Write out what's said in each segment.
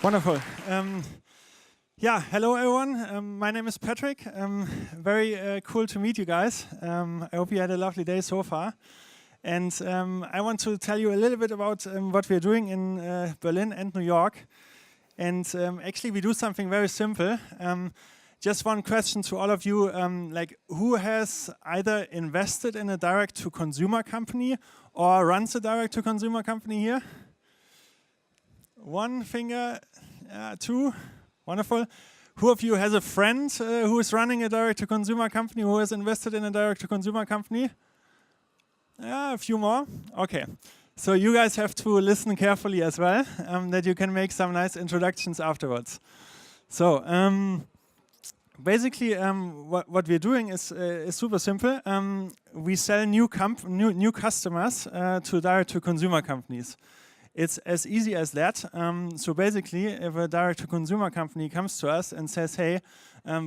Wonderful. Yeah, hello everyone. My name is Patrick. Very cool to meet you guys. I hope you had a lovely day so far. And I want to tell you a little bit about what we're doing in Berlin and New York. And actually, we do something very simple. Just one question to all of you, like who has either invested in a direct-to-consumer company or runs a direct-to-consumer company here? One finger, two, wonderful. Who of you has a friend who is running a direct-to-consumer company, who has invested in a direct-to-consumer company? A few more, okay. So you guys have to listen carefully as well, that you can make some nice introductions afterwards. So basically what we're doing is super simple. We sell new customers to direct-to-consumer companies. It's as easy as that. So basically, if a direct-to-consumer company comes to us and says, hey,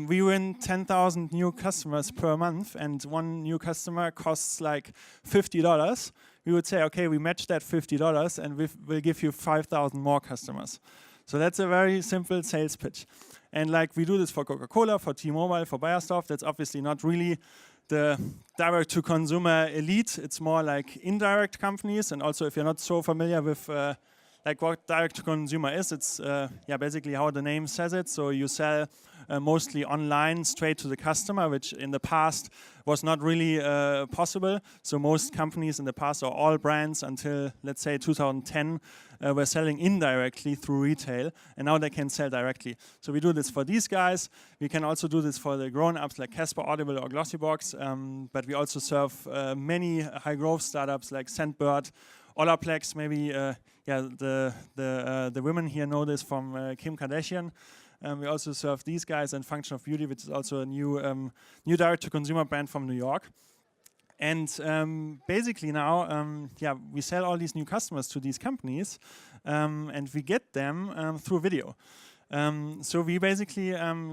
we win 10,000 new customers per month and one new customer costs like $50, we would say, okay, we match that $50 and we'll give you 5,000 more customers. So that's a very simple sales pitch. And like we do this for Coca-Cola, for T-Mobile, for Bayersdorf, that's obviously not really the direct-to-consumer elite. It's more like indirect companies. And also, if you're not so familiar with like what direct-to-consumer is, it's basically how the name says it. So you sell mostly online straight to the customer, which in the past was not really possible. So most companies in the past, or all brands until, let's say, 2010, were selling indirectly through retail, and now they can sell directly. So we do this for these guys. We can also do this for the grown-ups like Casper, Audible, or Glossybox, but we also serve many high-growth startups like Scentbird, Olaplex, maybe the women here know this from Kim Kardashian. We also serve these guys, and Function of Beauty, which is also a new direct-to-consumer brand from New York. And basically now, we sell all these new customers to these companies, and we get them through video. So we basically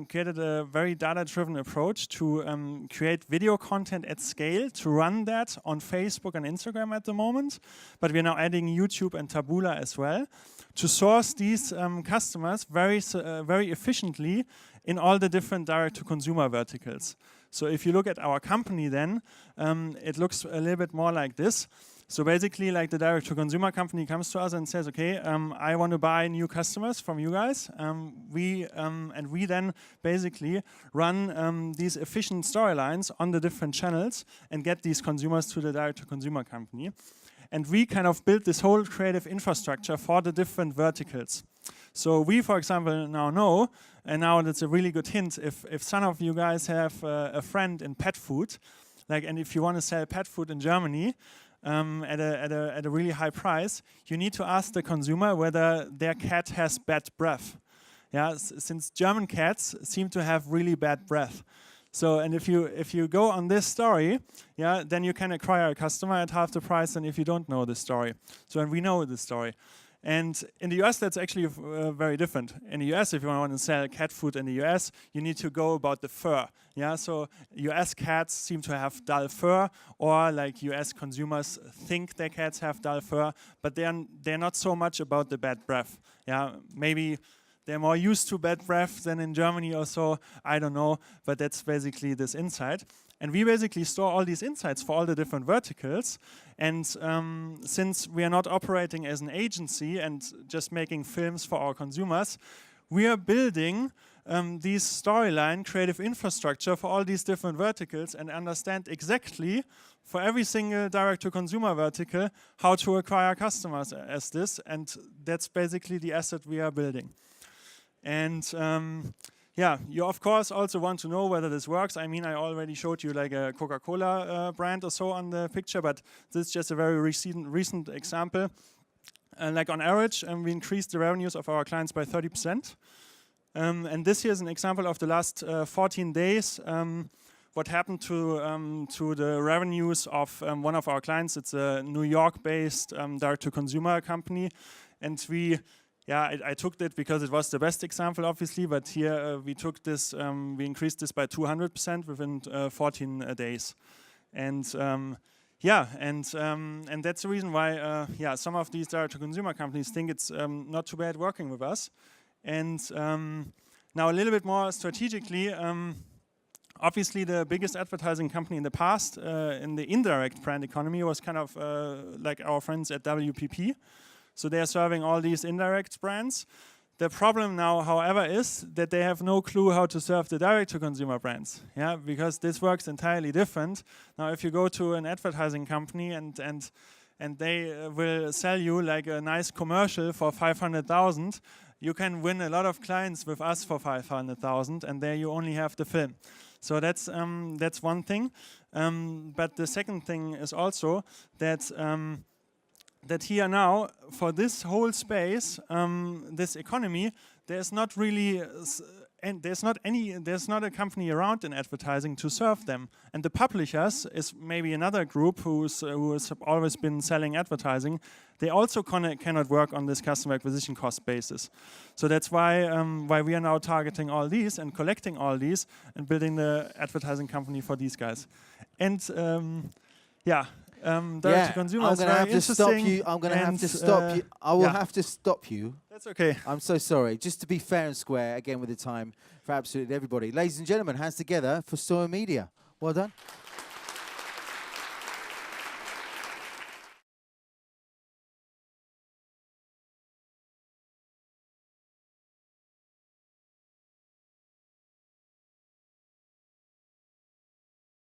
created a very data-driven approach to create video content at scale, to run that on Facebook and Instagram at the moment. But we're now adding YouTube and Taboola as well to source these customers very efficiently in all the different direct-to-consumer verticals. So if you look at our company then, it looks a little bit more like this. So basically, like the direct-to-consumer company comes to us and says, okay, I want to buy new customers from you guys. We then basically run these efficient storylines on the different channels and get these consumers to the direct-to-consumer company. And we kind of build this whole creative infrastructure for the different verticals. So we, for example, now know, and now that's a really good hint, if some of you guys have a friend in pet food, like, and if you want to sell pet food in Germany, at a really high price, you need to ask the consumer whether their cat has bad breath. Yeah, since German cats seem to have really bad breath. So, and if you go on this story, yeah, then you can acquire a customer at half the price than if you don't know this story. So, and we know this story. And in the US, that's actually very different. In the US, if you want to sell cat food in the US, you need to go about the fur. Yeah, so US cats seem to have dull fur, or like US consumers think their cats have dull fur, but they're not so much about the bad breath. Yeah, maybe they're more used to bad breath than in Germany or so, I don't know, but that's basically this insight. And we basically store all these insights for all the different verticals. And since we are not operating as an agency and just making films for our consumers, we are building these storyline creative infrastructure for all these different verticals and understand exactly for every single direct-to-consumer vertical how to acquire customers as this. And that's basically the asset we are building. And you of course also want to know whether this works. I mean, I already showed you like a Coca-Cola brand or so on the picture, but this is just a very recent example. Like on average, we increased the revenues of our clients by 30%. And this here is an example of the last 14 days. What happened to the revenues of one of our clients. It's a New York-based direct-to-consumer company, and I took that because it was the best example, obviously, but here we took this, we increased this by 200% within 14 days. And and that's the reason why some of these direct-to-consumer companies think it's not too bad working with us. And now a little bit more strategically, obviously the biggest advertising company in the past in the indirect brand economy was kind of like our friends at WPP. So they are serving all these indirect brands. The problem now, however, is that they have no clue how to serve the direct-to-consumer brands, yeah, because this works entirely different. Now, if you go to an advertising company and they will sell you like a nice commercial for 500,000, you can win a lot of clients with us for 500,000, and there you only have the film. So that's one thing. But the second thing is also that that here now, for this whole space, this economy, there's not really, there's not a company around in advertising to serve them. And the publishers is maybe another group who has always been selling advertising. They also cannot work on this customer acquisition cost basis. So that's why we are now targeting all these and collecting all these and building the advertising company for these guys. And yeah. Direct to consumer. I'm going to have to stop you. I'm going to have to stop you. I will have to stop you. That's okay. I'm so sorry. Just to be fair and square, again with the time for absolutely everybody. Ladies and gentlemen, hands together for Stoyo Media. Well done.